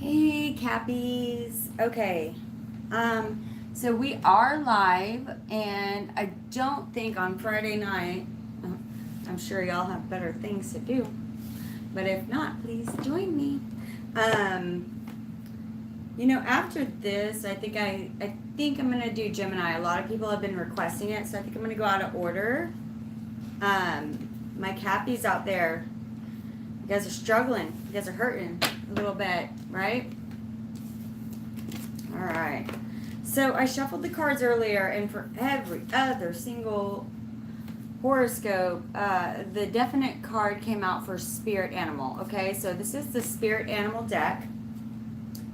Hey, Cappies. Okay. So we are live, and I don't think on Friday night, I'm sure y'all have better things to do, but if not, please join me. After this, I think I'm gonna do Gemini. A lot of people have been requesting it, so I think I'm gonna go out of order. My Cappies out there, you guys are struggling. You guys are hurting a little bit, right? All right. So I shuffled the cards earlier, and for every other single horoscope, the definite card came out for spirit animal. Okay, so this is the spirit animal deck,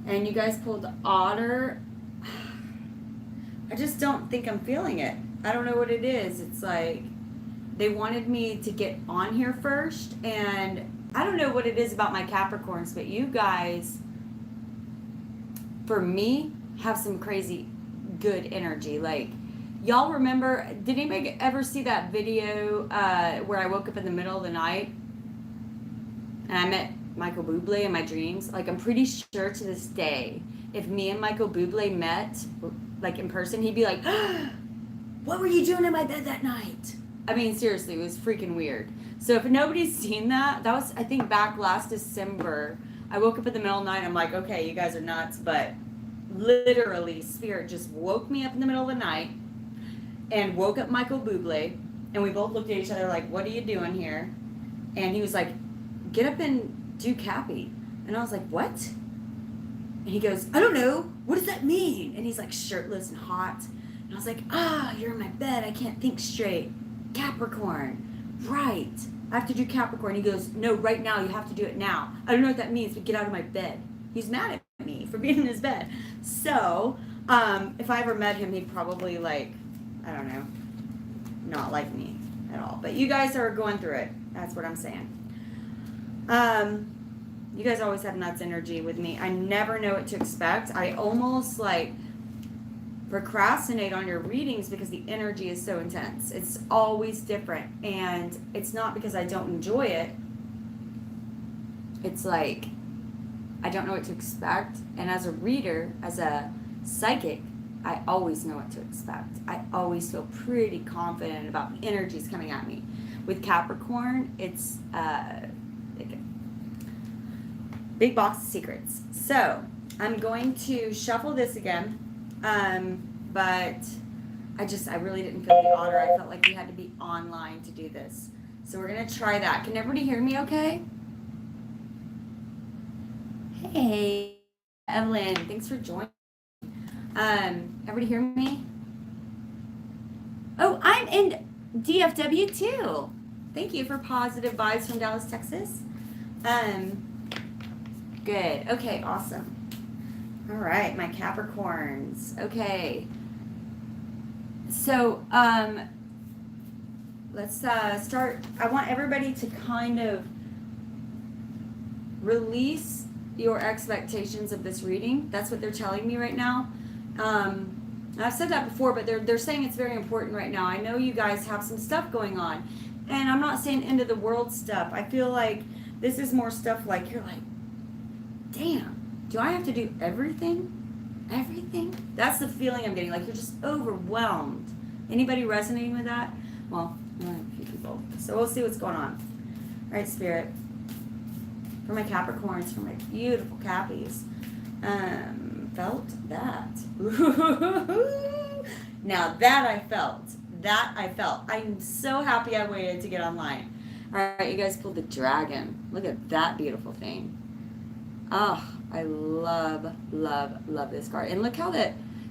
and you guys pulled otter. I just don't think I'm feeling it. I don't know what it is. It's like they wanted me to get on here first, and I don't know what it is about my Capricorns, but you guys, for me, have some crazy good energy. Like, y'all remember, did anybody ever see that video where I woke up in the middle of the night and I met Michael Bublé in my dreams? Like, I'm pretty sure to this day, if me and Michael Bublé met, like, in person, he'd be like, what were you doing in my bed that night? I mean, seriously, it was freaking weird. So if nobody's seen that, that was, I think, back last December. I woke up in the middle of the night and I'm like, okay, you guys are nuts, but literally, spirit just woke me up in the middle of the night and woke up Michael Bublé, and we both looked at each other like, what are you doing here? And he was like, get up and do Cappy. And I was like, what? And he goes, I don't know. What does that mean? And he's like shirtless and hot. And I was like, you're in my bed. I can't think straight. Capricorn. Right. I have to do Capricorn. He goes, no, right now. You have to do it now. I don't know what that means, but get out of my bed. He's mad at me for being in his bed. So, if I ever met him, he'd probably, like, I don't know, not like me at all. But you guys are going through it. That's what I'm saying. You guys always have nuts energy with me. I never know what to expect. I almost, like, procrastinate on your readings because the energy is so intense. It's always different, and it's not because I don't enjoy it. It's like I don't know what to expect, and as a reader, as a psychic, I always know what to expect. I always feel pretty confident about the energies coming at me. With Capricorn, it's like a big box of secrets. So I'm going to shuffle this again. But I really didn't feel the otter. I felt like we had to be online to do this. So we're going to try that. Can everybody hear me okay? Hey, Evelyn, thanks for joining. Everybody hear me? Oh, I'm in DFW too. Thank you for positive vibes from Dallas, Texas. Good. Okay, awesome. All right, my Capricorns. Okay. So, let's start. I want everybody to kind of release your expectations of this reading. That's what they're telling me right now. I've said that before, but they're saying it's very important right now. I know you guys have some stuff going on, and I'm not saying end of the world stuff. I feel like this is more stuff like you're like, damn. Do I have to do everything? Everything? That's the feeling I'm getting. Like you're just overwhelmed. Anybody resonating with that? Well, a few people. So we'll see what's going on. All right, Spirit. For my Capricorns, for my beautiful Cappies. Felt that. Now that I felt. I'm so happy I waited to get online. All right, you guys pulled the dragon. Look at that beautiful thing. Oh, I love, love, love this card. And look how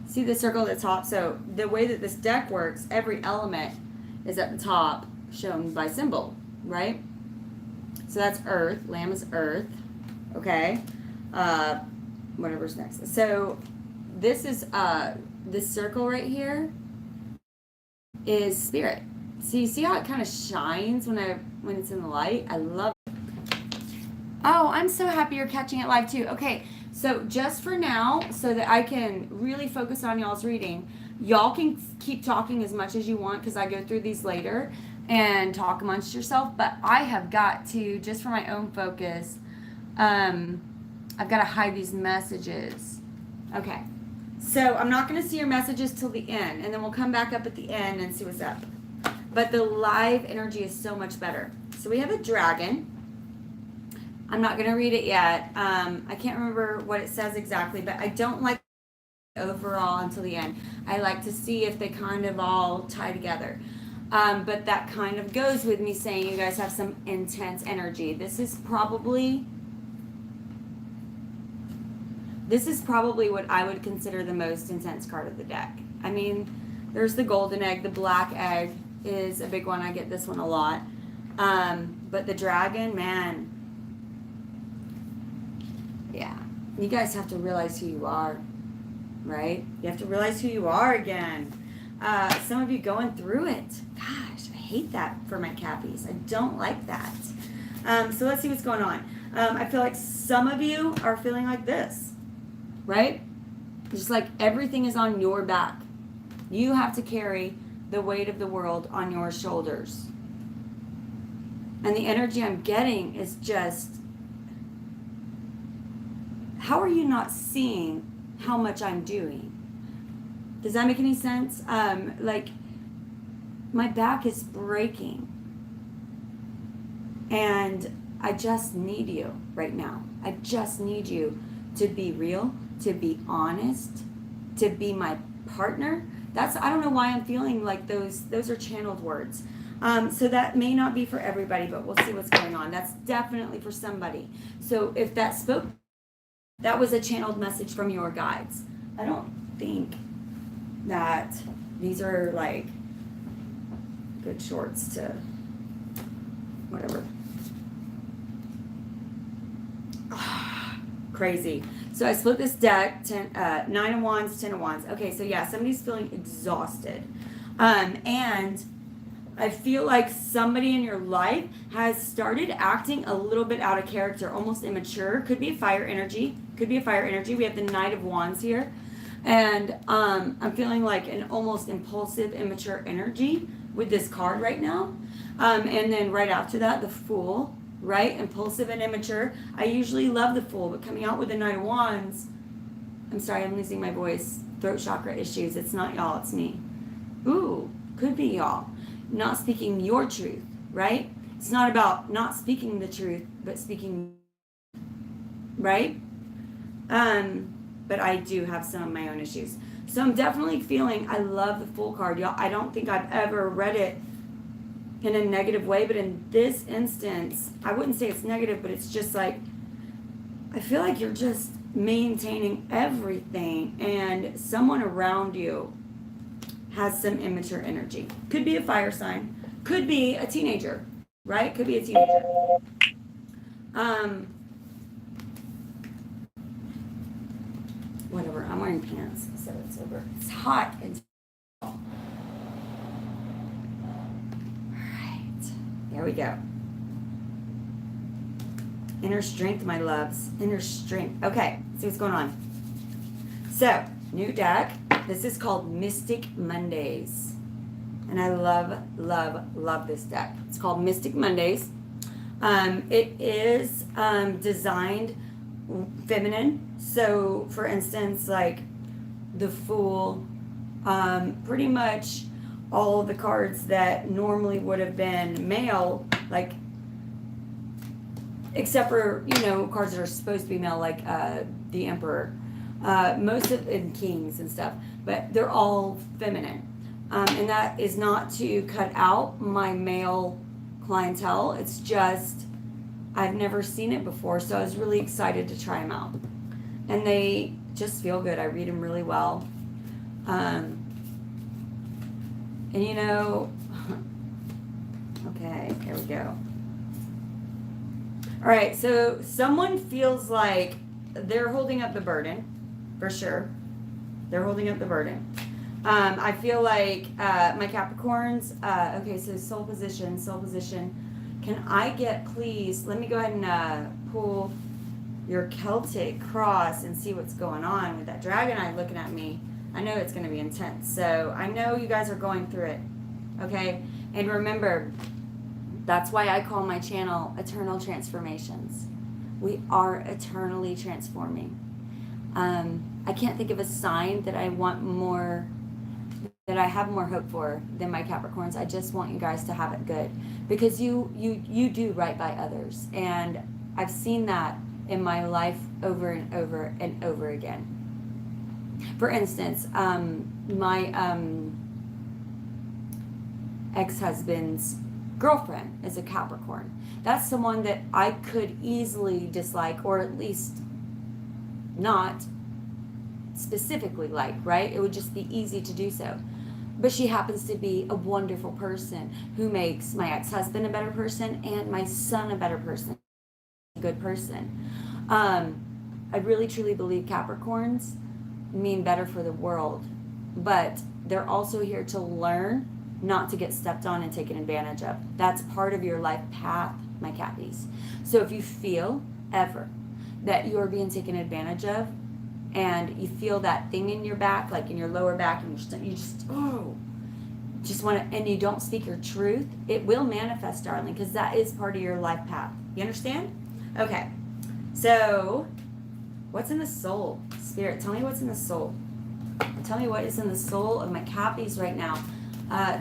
see the circle at the top? So the way that this deck works, every element is at the top shown by symbol, right? So that's earth. Lamb is earth. Okay. Whatever's next. So this is, this circle right here is spirit. So you see how it kind of shines when it's in the light? I love it. Oh, I'm so happy you're catching it live too. Okay, so just for now, so that I can really focus on y'all's reading, y'all can keep talking as much as you want because I go through these later and talk amongst yourself, but I have got to, just for my own focus, I've got to hide these messages. Okay. So I'm not going to see your messages till the end, and then we'll come back up at the end and see what's up. But the live energy is so much better. So we have a dragon. I'm not going to read it yet. I can't remember what it says exactly, but I don't like overall until the end. I like to see if they kind of all tie together. But that kind of goes with me saying you guys have some intense energy. This is probably what I would consider the most intense card of the deck. I mean, there's the golden egg. The black egg is a big one. I get this one a lot. But the dragon, man. Yeah. You guys have to realize who you are, right? You have to realize who you are again. Some of you going through it. Gosh, I hate that for my Cappies. I don't like that. So let's see what's going on. I feel like some of you are feeling like this, right? Just like everything is on your back. You have to carry the weight of the world on your shoulders. And the energy I'm getting is just, how are you not seeing how much I'm doing? Does that make any sense? Like, my back is breaking. And I just need you right now. I just need you to be real, to be honest, to be my partner. I don't know why I'm feeling like those are channeled words. So that may not be for everybody, but we'll see what's going on. That's definitely for somebody. So if that was a channeled message from your guides. I don't think that these are like good shorts to whatever. Crazy. So I split this deck, 9 of Wands, 10 of Wands. Okay, so yeah, somebody's feeling exhausted. And I feel like somebody in your life has started acting a little bit out of character, almost immature. Could be a fire energy. We have the Knight of Wands here. And I'm feeling like an almost impulsive, immature energy with this card right now. And then right after that, the Fool, right? Impulsive and immature. I usually love the Fool, but coming out with the Knight of Wands, I'm sorry, I'm losing my voice. Throat chakra issues. It's not y'all, it's me. Ooh, could be y'all. Not speaking your truth, right? It's not about not speaking the truth, but speaking, right? But I do have some of my own issues. So I'm definitely feeling, I love the Fool card, y'all. I don't think I've ever read it in a negative way, but in this instance, I wouldn't say it's negative, but it's just like, I feel like you're just maintaining everything and someone around you has some immature energy. Could be a fire sign, could be a teenager, right? Could be a teenager. Whatever, I'm wearing pants, so it's over. It's hot and all right, there we go. Inner strength, my loves. Inner strength. Okay, see what's going on. So, new deck. This is called Mystic Mondays. And I love, love, love this deck. It's called Mystic Mondays. It is designed feminine. So, for instance, like the Fool, pretty much all of the cards that normally would have been male, like, except for, cards that are supposed to be male, like the Emperor, most of and Kings and stuff, but they're all feminine. And that is not to cut out my male clientele. It's just, I've never seen it before, so I was really excited to try them out. And they just feel good. I read them really well. And okay, here we go. All right, so someone feels like they're holding up the burden, for sure. They're holding up the burden. I feel like my Capricorns, okay, so soul position. Can I get, please, let me go ahead and pull your Celtic cross and see what's going on with that dragon eye looking at me. I know it's going to be intense. So I know you guys are going through it, okay? And remember, that's why I call my channel Eternal Transformations. We are eternally transforming. I can't think of a sign that I want more, that I have more hope for than my Capricorns. I just want you guys to have it good, because you do right by others, and I've seen that in my life over and over and over again. For instance, my ex-husband's girlfriend is a Capricorn. That's someone that I could easily dislike, or at least not specifically like, right? It would just be easy to do so. But she happens to be a wonderful person who makes my ex-husband a better person and my son a better person, a good person. I really truly believe Capricorns mean better for the world, but they're also here to learn not to get stepped on and taken advantage of. That's part of your life path, my Cappies. So if you feel ever that you're being taken advantage of, and you feel that thing in your back, like in your lower back, and you just want to, and you don't speak your truth, it will manifest, darling, because that is part of your life path. You understand? Okay. So, what's in the soul? Spirit, tell me what's in the soul. Tell me what is in the soul of my Cappies right now.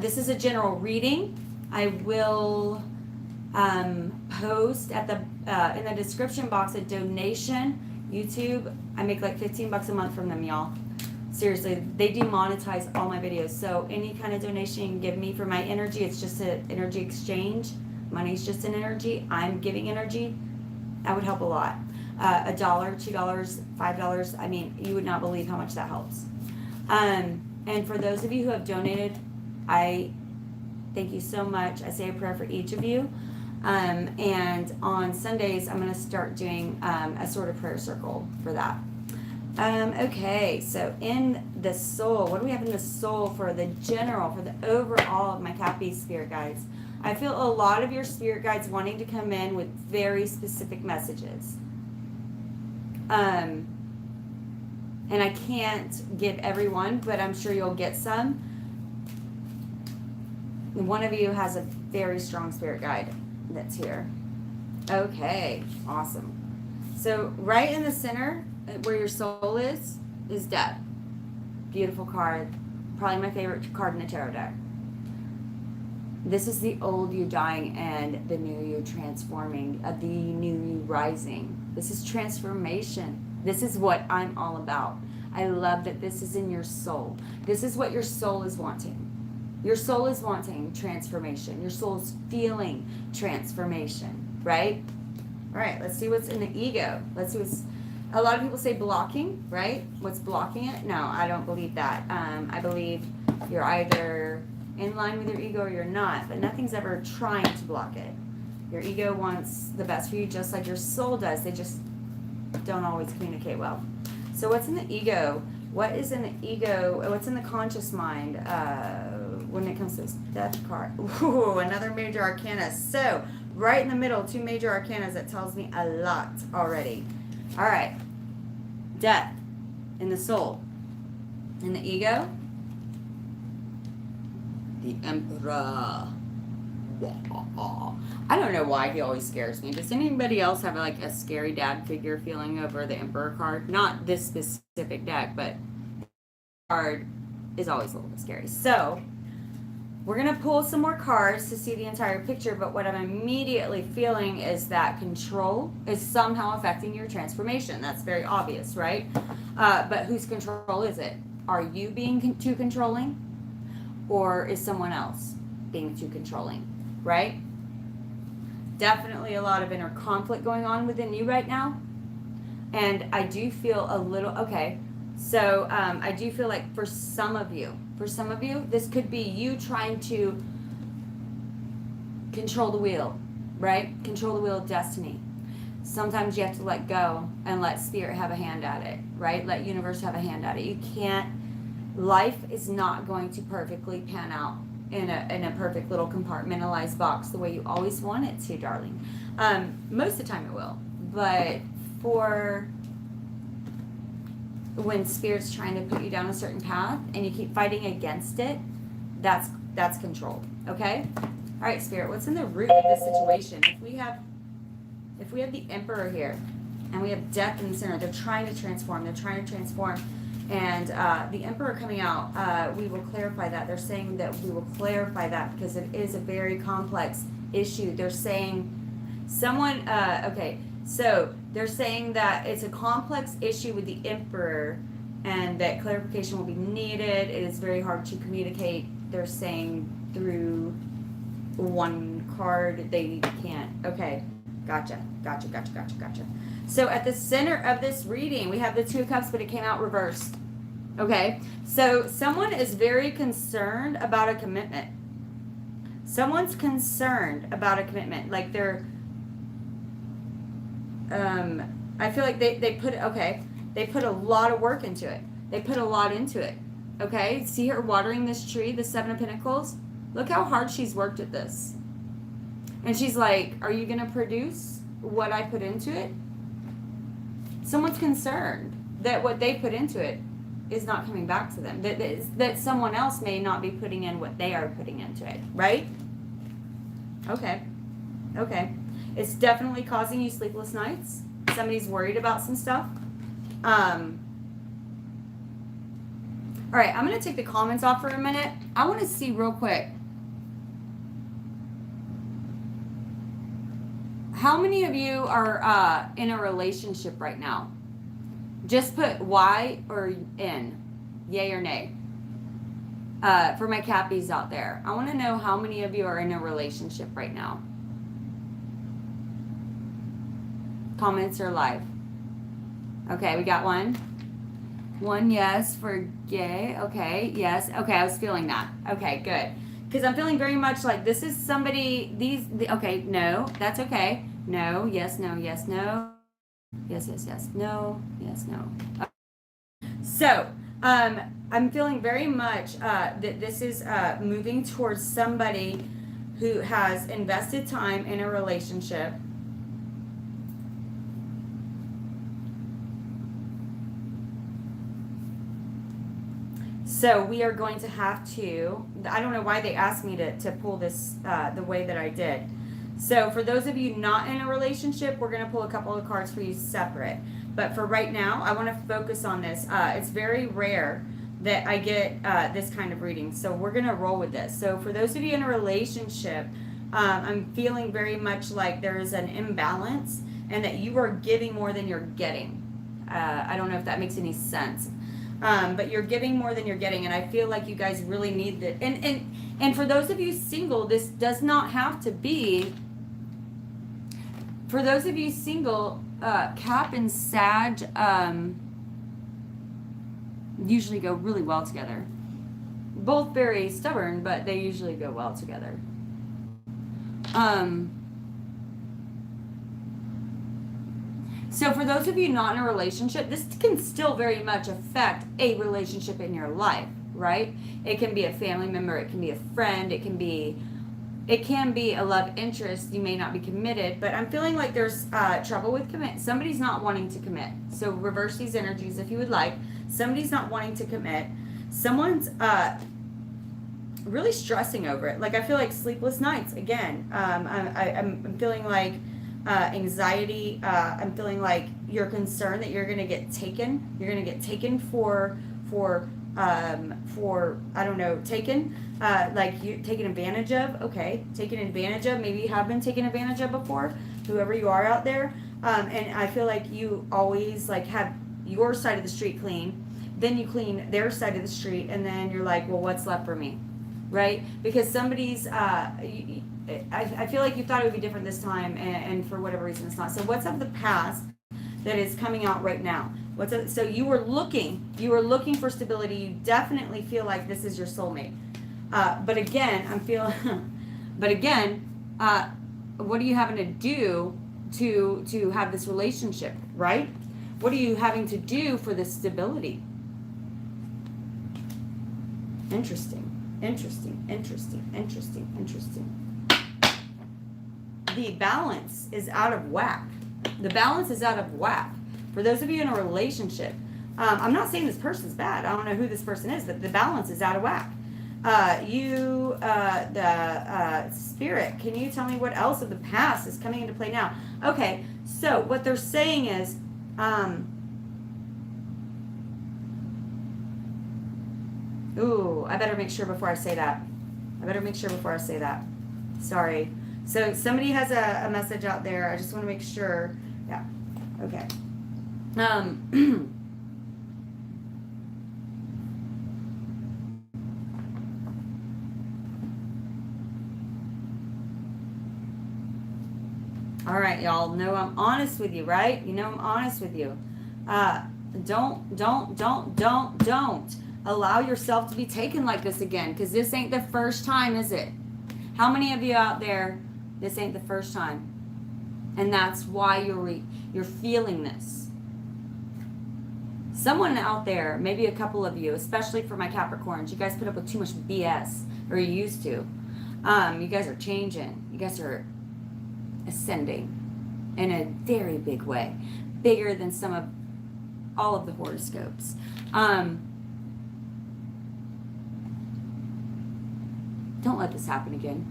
This is a general reading. I will post at the in the description box a donation. YouTube, I make like $15 a month from them, y'all. Seriously, they demonetize all my videos. So any kind of donation you can give me for my energy, it's just an energy exchange. Money's just an energy. I'm giving energy. That would help a lot. $1, $2, $5. I mean, you would not believe how much that helps. And for those of you who have donated, I thank you so much. I say a prayer for each of you. And on Sundays, I'm going to start doing a sort of prayer circle for that. Okay, so in the soul, what do we have in the soul for the general, for the overall of my Cappies spirit guides? I feel a lot of your spirit guides wanting to come in with very specific messages. And I can't give everyone, but I'm sure you'll get some. One of you has a very strong spirit guide that's here. Okay, awesome. So right in the center, where your soul is death. Beautiful card. Probably my favorite card in the tarot deck. This is the old you dying and the new you transforming, the new you rising. This is transformation. This is what I'm all about. I love that this is in your soul. This is what your soul is wanting. Your soul is wanting transformation. Your soul is feeling transformation, right? All right, let's see what's in the ego. Let's see what's, a lot of people say blocking, right? What's blocking it? No, I don't believe that. I believe you're either in line with your ego or you're not, but nothing's ever trying to block it. Your ego wants the best for you just like your soul does. They just don't always communicate well. So what's in the ego? What is in the ego? What's in the conscious mind when it comes to this death card? Ooh, another major arcana. So right in the middle, two major arcanas. That tells me a lot already. All right. Death in the soul. In the ego, the Emperor. I don't know why he always scares me. Does anybody else have like a scary dad figure feeling over the Emperor card? Not this specific deck, but the card is always a little bit scary. So we're going to pull some more cards to see the entire picture, but what I'm immediately feeling is that control is somehow affecting your transformation. That's very obvious, right? But whose control is it? Are you being too controlling? Or is someone else being too controlling, right? Definitely a lot of inner conflict going on within you right now. And I do feel a little, okay, so I do feel like for some of you, this could be you trying to control the wheel, right? Control the wheel of destiny. Sometimes you have to let go and let spirit have a hand at it, right? Let universe have a hand at it. You can't, life is not going to perfectly pan out in a perfect little compartmentalized box the way you always want it to, darling. Most of the time it will, but for when spirit's trying to put you down a certain path and you keep fighting against it, that's control. Okay? All right, spirit, what's in the root of this situation? If we have if we have the Emperor here, and we have death in the center, they're trying to transform. They're trying to transform. And the Emperor coming out, we will clarify that. They're saying that we will clarify that because it is a very complex issue. They're saying someone, okay, so they're saying that it's a complex issue with the Emperor and that clarification will be needed. It is very hard to communicate. They're saying through one card they can't. Okay, gotcha. So at the center of this reading, we have the Two of Cups, but it came out reversed. Okay, so someone is very concerned about a commitment. Someone's concerned about a commitment. Like they're, I feel like they put a lot of work into it. They put a lot into it. Okay, see her watering this tree, the Seven of Pentacles? Look how hard she's worked at this. And she's like, are you going to produce what I put into it? Someone's concerned that what they put into it is not coming back to them. That someone else may not be putting in what they are putting into it, right? Okay. It's definitely causing you sleepless nights. Somebody's worried about some stuff. All right, I'm going to take the comments off for a minute. I want to see real quick. How many of you are in a relationship right now? Just put Y or N, yay or nay. For my Cappies out there, I want to know how many of you are in a relationship right now. Comments are live. Okay, we got one. One yes for gay. Okay, yes. Okay, I was feeling that. Okay, good. Because I'm feeling very much like this is somebody, okay, no, that's okay. No, yes, no, yes, no. Yes, no, yes, no. So, I'm feeling very much that this is moving towards somebody who has invested time in a relationship. So we are going to have to, I don't know why they asked me to pull this the way that I did. So for those of you not in a relationship, we're going to pull a couple of cards for you separate. But for right now, I want to focus on this. It's very rare that I get this kind of reading. So we're going to roll with this. So for those of you in a relationship, I'm feeling very much like there is an imbalance and that you are giving more than you're getting. I don't know if that makes any sense. But you're giving more than you're getting, and I feel like you guys really need that. And for those of you single, this does not have to be. For those of you single, Cap and Sag usually go really well together. Both very stubborn, but they usually go well together. So for those of you not in a relationship, this can still very much affect a relationship in your life, right? It can be a family member, it can be a friend, it can be a love interest. You may not be committed, but I'm feeling like there's trouble with commit. Somebody's not wanting to commit. So reverse these energies if you would like. Somebody's not wanting to commit. Someone's really stressing over it. Like I feel like sleepless nights again. I'm feeling like anxiety. I'm feeling like you're concerned that you're going to get taken. You're going to get taken for I don't know, taken, like you taken advantage of. Okay, taken advantage of. Maybe you have been taken advantage of before. Whoever you are out there, and I feel like you always like have your side of the street clean, then you clean their side of the street, and then you're like, well, what's left for me, right? Because somebody's. I feel like you thought it would be different this time, and for whatever reason it's not. So what's of the past that is coming out right now? So you were looking for stability. You definitely feel like this is your soulmate. But again, what are you having to do to have this relationship, right? What are you having to do for this stability? Interesting. The balance is out of whack. For those of you in a relationship, I'm not saying this person's bad. I don't know who this person is, but the balance is out of whack. The spirit, can you tell me what else of the past is coming into play now? Okay, so what they're saying is, ooh, I better make sure before I say that. Sorry. So somebody has a message out there. I just want to make sure. Yeah. Okay. All right, y'all know I'm honest with you, right? You know I'm honest with you. Don't allow yourself to be taken like this again, because this ain't the first time, is it? How many of you out there, this ain't the first time? And that's why you're feeling this. Someone out there, maybe a couple of you, especially for my Capricorns, you guys put up with too much BS, or you used to. You guys are changing. You guys are ascending in a very big way, bigger than all of the horoscopes. Don't let this happen again,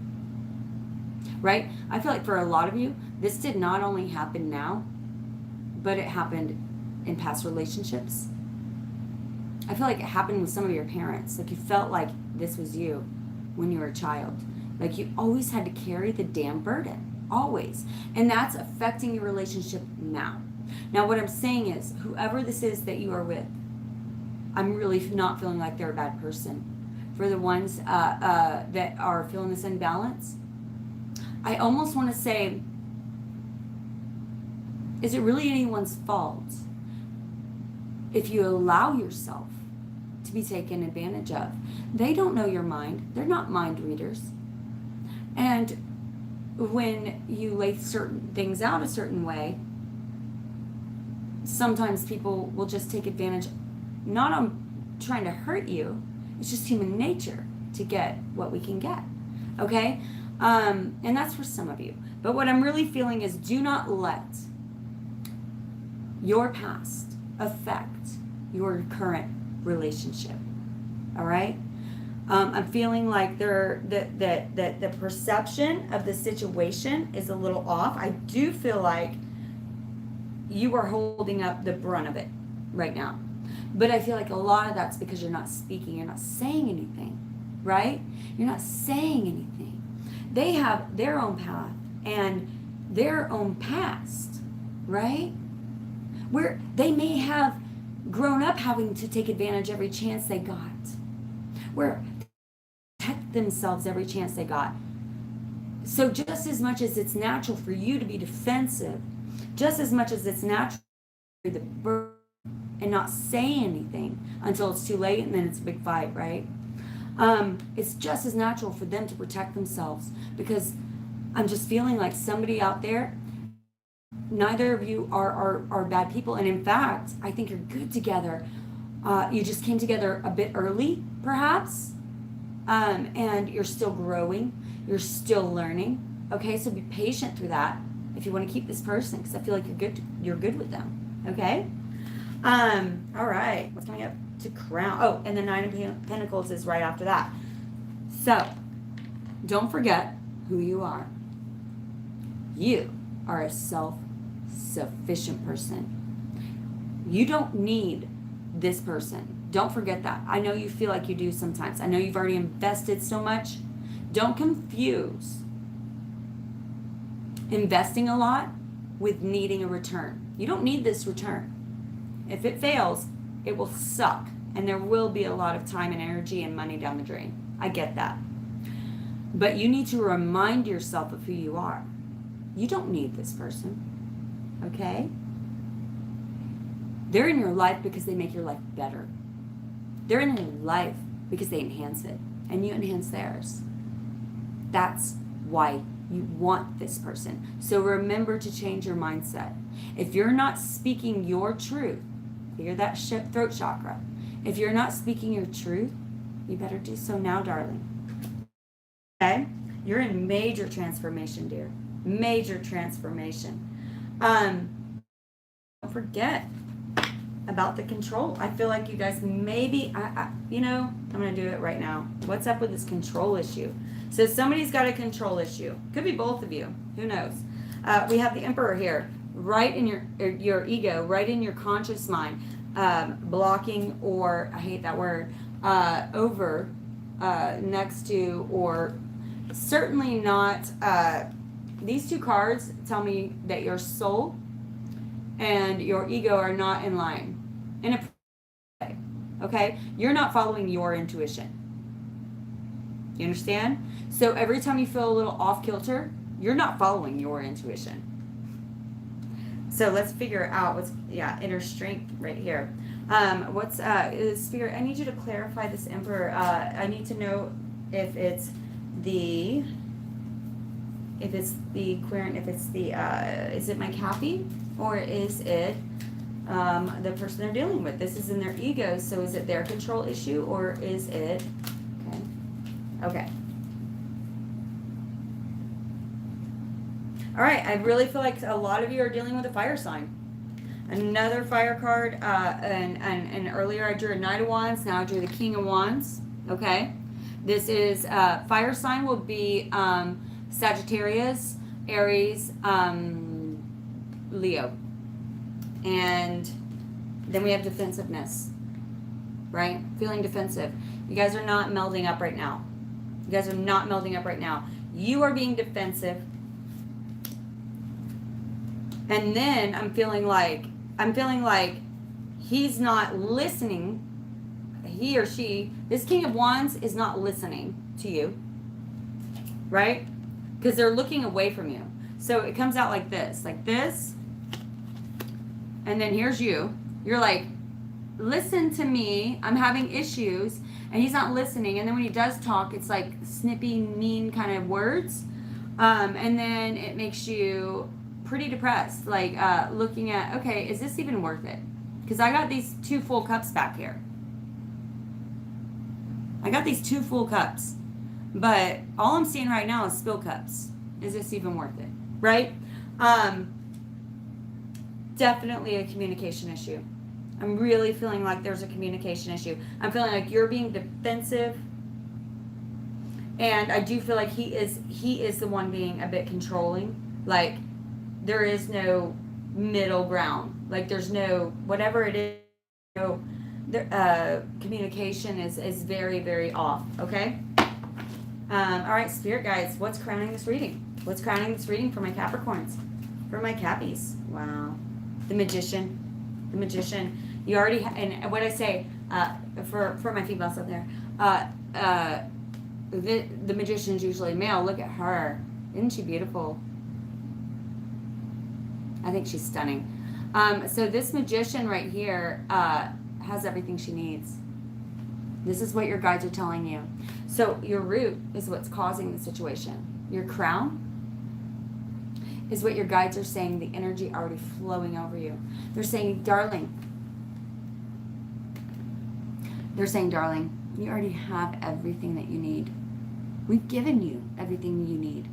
right? I feel like for a lot of you, this did not only happen now, but it happened in past relationships. I feel like it happened with some of your parents. Like you felt like this was you when you were a child. Like you always had to carry the damn burden, always. And that's affecting your relationship now. Now what I'm saying is, whoever this is that you are with, I'm really not feeling like they're a bad person. For the ones that are feeling this imbalance, I almost want to say, is it really anyone's fault if you allow yourself to be taken advantage of? They don't know your mind. They're not mind readers. And when you lay certain things out a certain way, sometimes people will just take advantage, not on trying to hurt you. It's just human nature to get what we can get. Okay? And that's for some of you. But what I'm really feeling is, do not let your past affect your current relationship. All right? I'm feeling like the perception of the situation is a little off. I do feel like you are holding up the brunt of it right now. But I feel like a lot of that's because you're not speaking, you're not saying anything, right? You're not saying anything. They have their own path and their own past, right? Where they may have grown up having to take advantage every chance they got. Where they protect themselves every chance they got. So just as much as it's natural for you to be defensive, just as much as it's natural for the bird and not say anything until it's too late and then it's a big fight, right? It's just as natural for them to protect themselves, because I'm just feeling like somebody out there, neither of you are bad people. And in fact, I think you're good together. You just came together a bit early, perhaps, and you're still growing. You're still learning. Okay, so be patient through that if you want to keep this person, because I feel like you're good with them. Okay. All right. What's coming up to Crown? Oh, and the Nine of Pentacles is right after that. So, don't forget who you are. You are a self-sufficient person. You don't need this person. Don't forget that. I know you feel like you do sometimes. I know you've already invested so much. Don't confuse investing a lot with needing a return. You don't need this return. If it fails, it will suck, and there will be a lot of time and energy and money down the drain. I get that. But you need to remind yourself of who you are. You don't need this person, okay? They're in your life because they make your life better. They're in your life because they enhance it, and you enhance theirs. That's why you want this person. So remember to change your mindset. If you're not speaking your truth, hear that throat chakra. If you're not speaking your truth, you better do so now, darling. Okay? You're in major transformation, dear. Major transformation. Don't forget about the control. I feel like you guys maybe, you know, I'm going to do it right now. What's up with this control issue? So somebody's got a control issue. Could be both of you. Who knows? We have the Emperor here, right in your ego, right in your conscious mind, blocking, or I hate that word, over, next to, or certainly not. These two cards tell me that your soul and your ego are not in line. In a way, okay? You're not following your intuition. You understand? So every time you feel a little off kilter, you're not following your intuition. So let's figure out what's, inner strength right here. What's Spirit, I need you to clarify this Emperor. I need to know if it's the queer, if it's the is it my Cappy, or is it the person they're dealing with? This is in their ego, so is it their control issue, or is it okay. All right, I really feel like a lot of you are dealing with a fire sign. Another fire card, and earlier I drew a Knight of Wands, now I drew the King of Wands, okay? This is, fire sign will be Sagittarius, Aries, Leo. And then we have defensiveness, right? Feeling defensive. You guys are not melding up right now. You guys are not melding up right now. You are being defensive. And then I'm feeling like he's not listening. He or she, this King of Wands is not listening to you, right? Because they're looking away from you. So it comes out like this, and then here's you. You're like, listen to me, I'm having issues, and he's not listening. And then when he does talk, it's like snippy, mean kind of words. And then it makes you pretty depressed, like looking at, okay, is this even worth it? Because I got these 2 full cups back here. I got these 2 full cups, but all I'm seeing right now is spill cups. Is this even worth it? Right? Definitely a communication issue. I'm really feeling like there's a communication issue. I'm feeling like you're being defensive, and I do feel like he is the one being a bit controlling. Like, there is no middle ground. Like, there's no, whatever it is, no, communication is very, very off, okay? All right, Spirit guides, what's crowning this reading? What's crowning this reading for my Capricorns? For my Cappies? Wow. The Magician. The Magician. You already, and what I say, for my females out there, the Magician's usually male. Look at her. Isn't she beautiful? I think she's stunning. So this Magician right here has everything she needs. This is what your guides are telling you. So your root is what's causing the situation. Your crown is what your guides are saying, the energy already flowing over you. They're saying, darling, you already have everything that you need. We've given you everything you need.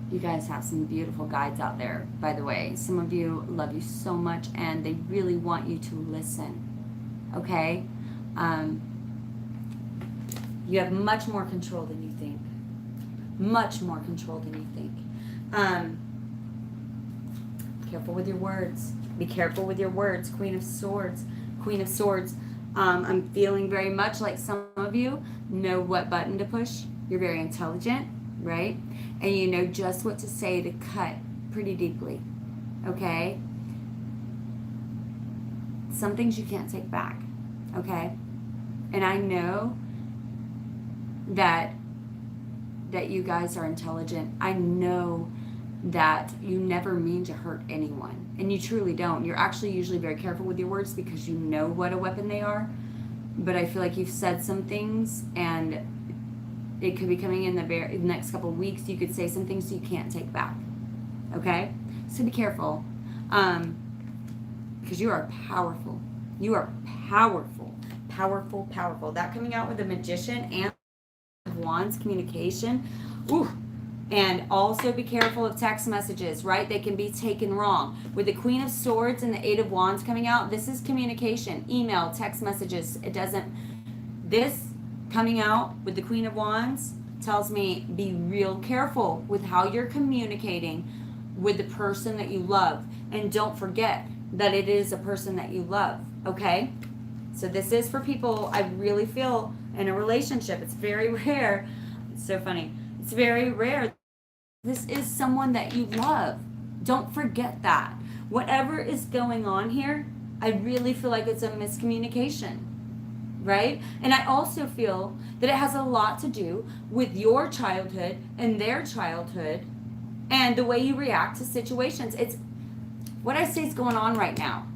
You guys have some beautiful guides out there, by the way. Some of you love you so much, and they really want you to listen, okay? You have much more control than you think. Much more control than you think. Careful with your words. Be careful with your words. Queen of Swords. Queen of Swords. I'm feeling very much like some of you know what button to push. You're very intelligent, right? And you know just what to say to cut pretty deeply, okay? Some things you can't take back, okay? And I know that you guys are intelligent. I know that you never mean to hurt anyone, and you truly don't. You're actually usually very careful with your words because you know what a weapon they are. But I feel like you've said some things, and it could be coming in the next couple of weeks. You could say some things you can't take back, okay? So be careful, because you are powerful. You are powerful, powerful, powerful. That coming out with the Magician and Wands communication. Ooh, And also be careful of text messages, right? They can be taken wrong. With the Queen of Swords and the Eight of Wands coming out, this is communication, email, text messages. It doesn't, this coming out with the Queen of Wands tells me be real careful with how you're communicating with the person that you love. And don't forget that it is a person that you love, okay? So this is for people, I really feel, in a relationship. It's very rare. It's so funny. It's very rare. This is someone that you love. Don't forget that. Whatever is going on here, I really feel like it's a miscommunication, right? And I also feel that it has a lot to do with your childhood and their childhood and the way you react to situations. It's what I say is going on right now.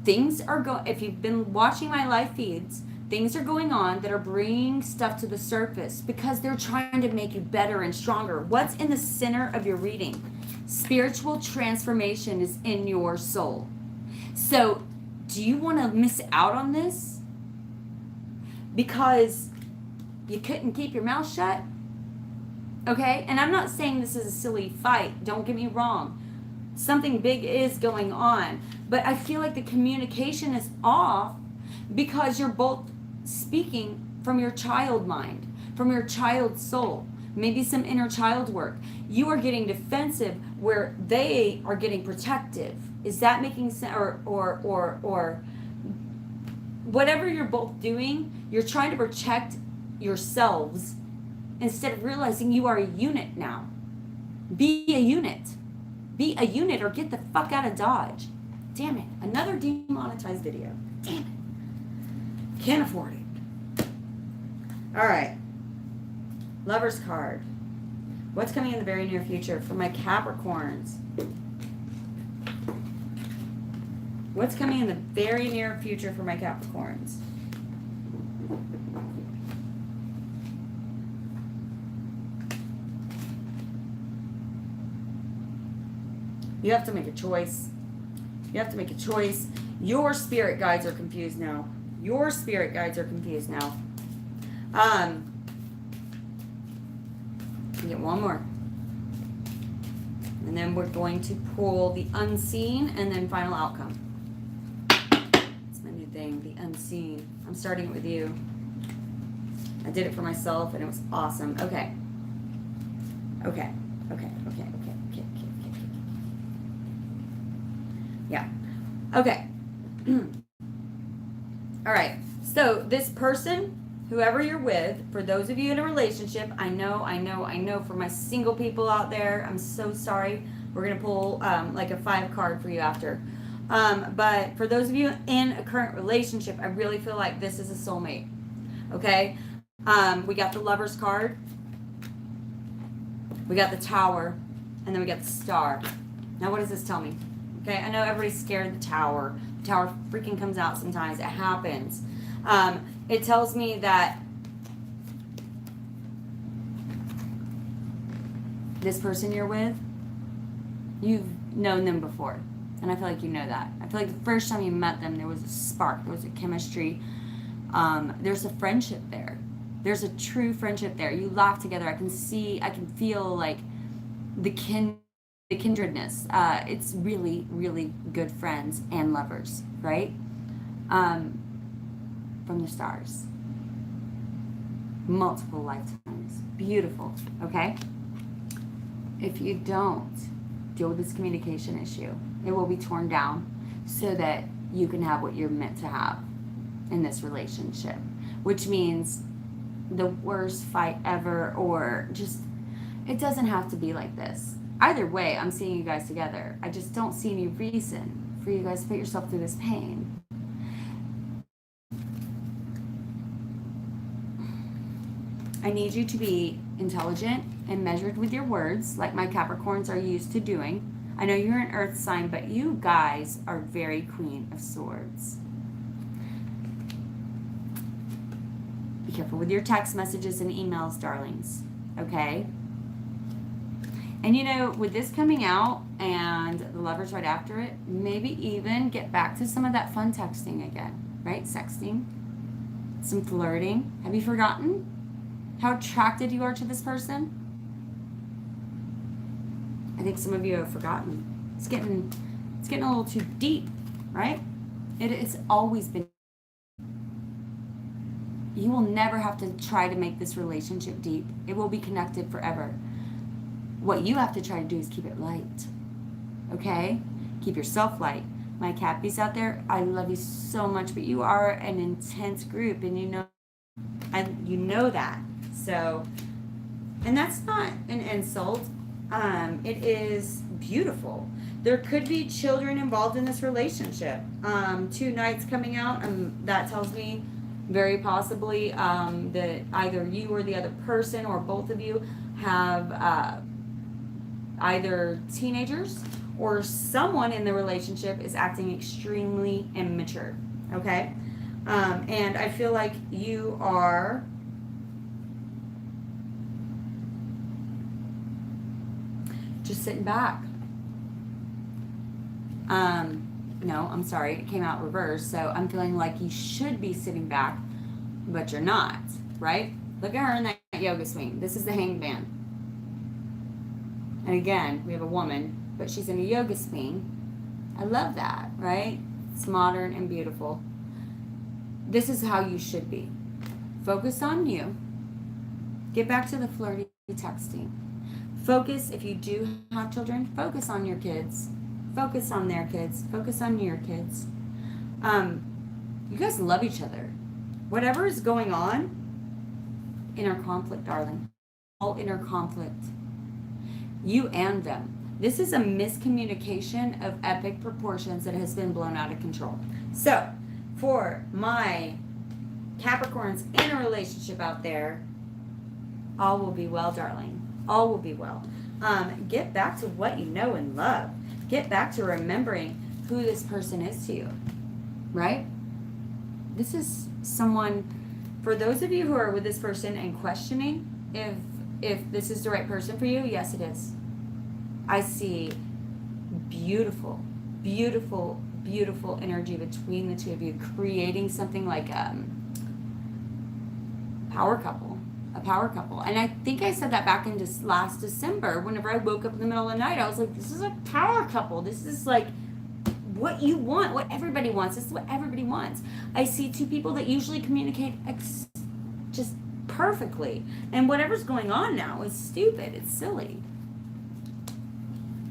Things are going, if you've been watching my live feeds, things are going on that are bringing stuff to the surface because they're trying to make you better and stronger. What's in the center of your reading? Spiritual transformation is in your soul. So do you want to miss out on this because you couldn't keep your mouth shut? Okay, and I'm not saying this is a silly fight. Don't get me wrong. Something big is going on. But I feel like the communication is off because you're both speaking from your child mind, from your child soul. Maybe some inner child work. You are getting defensive where they are getting protective. Is that making sense? Or whatever you're both doing, you're trying to protect yourselves instead of realizing you are a unit now. Be a unit. Be a unit or get the fuck out of Dodge. Damn it. Another demonetized video. Damn it. Can't afford it. All right. Lover's card. What's coming in the very near future for my Capricorns? What's coming in the very near future for my Capricorns? You have to make a choice. You have to make a choice. Your spirit guides are confused now. Your spirit guides are confused now. Get one more. And then we're going to pull the unseen and then final outcome. It's my new thing, the unseen. I'm starting it with you. I did it for myself and it was awesome. Okay. Okay. Yeah. Okay. All right. So this person, whoever you're with, for those of you in a relationship, I know for my single people out there, I'm so sorry. We're going to pull like a 5 card for you after. But for those of you in a current relationship, I really feel like this is a soulmate. Okay. We got the Lover's card. We got the Tower. And then we got the Star. Now what does this tell me? Okay, I know everybody's scared of the Tower. The Tower freaking comes out sometimes. It happens. It tells me that this person you're with, you've known them before. And I feel like you know that. I feel like the first time you met them, there was a spark. There was a chemistry. There's a friendship there. There's a true friendship there. You laugh together. I can feel like the kindredness. It's really, really good friends and lovers, right? From the stars. Multiple lifetimes. Beautiful, okay? If you don't deal with this communication issue, it will be torn down so that you can have what you're meant to have in this relationship, which means the worst fight ever, or just, it doesn't have to be like this. Either way, I'm seeing you guys together. I just don't see any reason for you guys to put yourself through this pain. I need you to be intelligent and measured with your words, like my Capricorns are used to doing. I know you're an earth sign, but you guys are very Queen of Swords. Be careful with your text messages and emails, darlings. Okay? And you know, with this coming out and the Lovers right after it, maybe even get back to some of that fun texting again, right? Sexting, some flirting. Have you forgotten how attracted you are to this person? I think some of you have forgotten. It's getting a little too deep, right? It has always been. You will never have to try to make this relationship deep. It will be connected forever. What you have to try to do is keep it light. Okay? Keep yourself light. My Cappies out there, I love you so much, but you are an intense group, and you know that. So, and that's not an insult. It is beautiful. There could be children involved in this relationship. 2 Knights coming out, that tells me very possibly that either you or the other person or both of you have either teenagers or someone in the relationship is acting extremely immature. Okay? And I feel like you are just sitting back. No, I'm sorry, it came out reverse. So I'm feeling like you should be sitting back, but you're not, right? Look at her in that yoga swing. This is the Hanged Man. And again, we have a woman, but she's in a yoga swing. I love that, right? It's modern and beautiful. This is how you should be. Focus on you. Get back to the flirty texting. Focus, if you do have children, focus on your kids. Focus on their kids. Focus on your kids. You guys love each other. Whatever is going on, inner conflict, darling. All inner conflict. You and them. This is a miscommunication of epic proportions that has been blown out of control. So, for my Capricorns in a relationship out there, all will be well, darling. All will be well. Get back to what you know and love. Get back to remembering who this person is to you, right? This is someone, for those of you who are with this person and questioning if this is the right person for you, yes, it is. I see beautiful, beautiful, beautiful energy between the two of you, creating something like a power couple. And I think I said that back in just last December. Whenever I woke up in the middle of the night, I was like, this is a power couple. This is like what you want, what everybody wants. This is what everybody wants. I see 2 people that usually communicate just perfectly. And whatever's going on now is stupid. It's silly.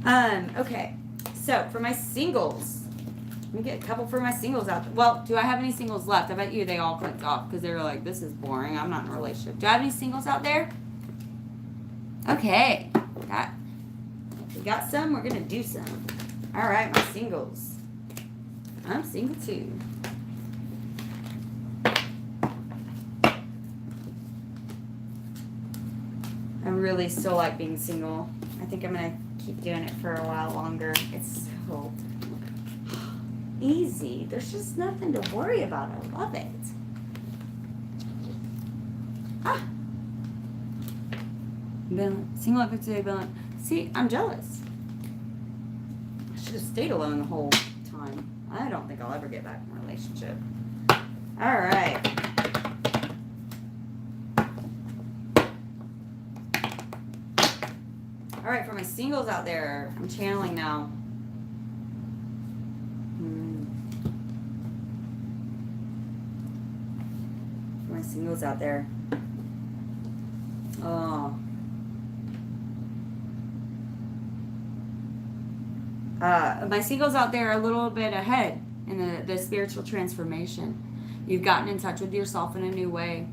Okay. So for my singles, let me get a couple for my singles out there. Well, do I have any singles left? I bet you they all clicked off because they were like, this is boring. I'm not in a relationship. Do I have any singles out there? Okay. We got some. We're going to do some. All right, my singles. I'm single too. I really still like being single. I think I'm going to keep doing it for a while longer. It's so easy. There's just nothing to worry about. I love it. Been single up today, been. See, I'm jealous. I should have stayed alone the whole time. I don't think I'll ever get back in a relationship. All right. All right, for my singles out there, I'm channeling now. For my singles out there. Oh. My singles out there are a little bit ahead in the spiritual transformation. You've gotten in touch with yourself in a new way.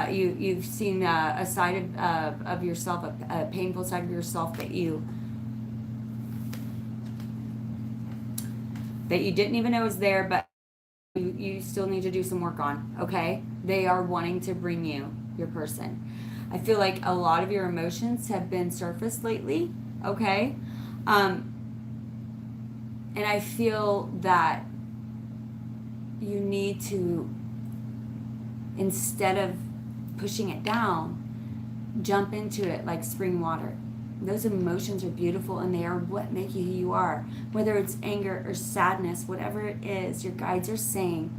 You've seen a side of yourself, a painful side of yourself that you didn't even know was there, but you still need to do some work on, okay? They are wanting to bring you your person. I feel like a lot of your emotions have been surfaced lately, okay? And I feel that you need to, instead of pushing it down, jump into it like spring water. Those emotions are beautiful and they are what make you who you are. Whether it's anger or sadness, whatever it is, your guides are saying,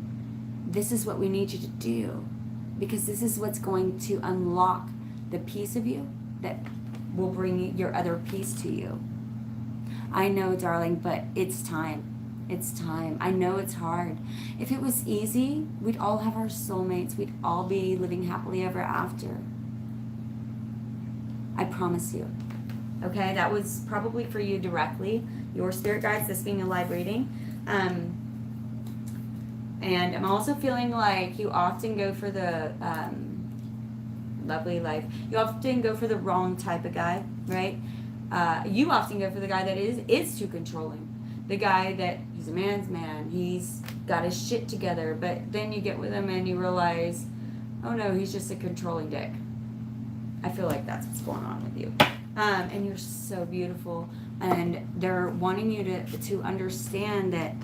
this is what we need you to do. Because this is what's going to unlock the piece of you that will bring your other piece to you. I know, darling, but it's time. It's time. I know it's hard. If it was easy, we'd all have our soulmates. We'd all be living happily ever after. I promise you. Okay, that was probably for you directly, your spirit guides, this being a live reading. And I'm also feeling like you often go for the lovely life. You often go for the wrong type of guy, right? You often go for the guy that is too controlling. The guy that he's a man's man. He's got his shit together, but then you get with him and you realize, oh no, he's just a controlling dick. I feel like that's what's going on with you. And you're so beautiful. And they're wanting you to understand that